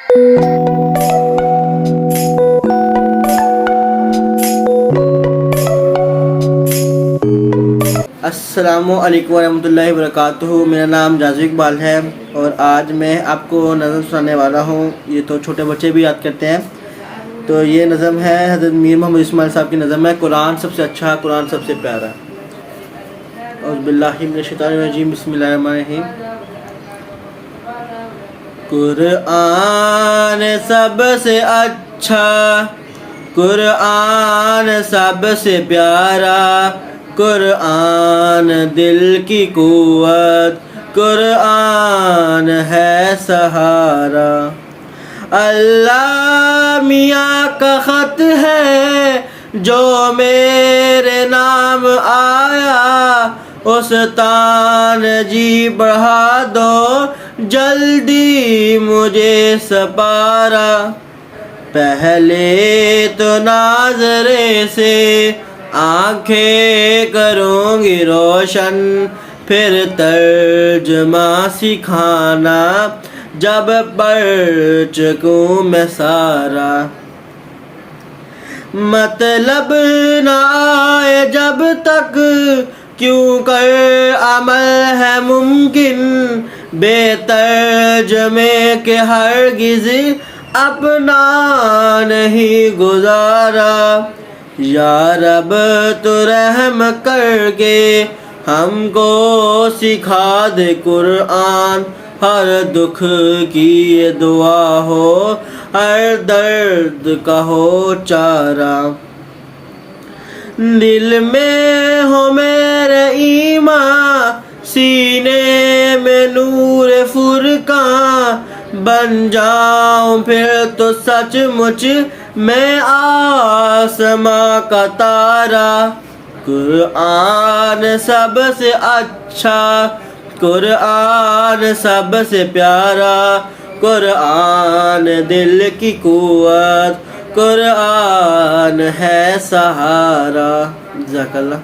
السلام علیکم ورحمۃ اللہ وبرکاتہ۔ میرا نام جازو اقبال ہے اور آج میں آپ کو نظم سنانے والا ہوں۔ یہ تو چھوٹے بچے بھی یاد کرتے ہیں۔ تو یہ نظم ہے حضرت میر محمد اسماعیل صاحب کی نظم ہے، قرآن سب سے اچھا، قرآن سب سے پیارا۔ اعوذ باللہ من الشیطان الرجیم، بسم اللہ الرحمن الرحیم۔ قرآن سب سے اچھا، قرآن سب سے پیارا، قرآن دل کی قوت، قرآن ہے سہارا۔ اللہ میاں کا خط ہے جو میرے نام آیا، استان جی بڑھا دو جلدی مجھے سپارا۔ پہلے تو ناظرے سے آنکھیں کروں گی روشن، پھر ترجمہ سکھانا جب پڑھ چکوں میں سارا۔ مطلب نہ آئے جب تک کیوں کر عمل ہے ممکن، بے ترجمے کے ہرگز اپنا نہیں گزارا۔ یا رب تو رحم کر کے ہم کو سکھا دے قرآن، ہر دکھ کی یہ دعا ہو، ہر درد کا ہو چارہ۔ دل میں ہو میرے ایمان، سینے میں نور فرقان، بن جاؤں پھر تو سچ مچ میں آسماں کا تارا۔ قرآن سب سے اچھا، قرآن سب سے پیارا، قرآن دل کی قوت، قرآن ہے سہارا۔ جزاک اللہ۔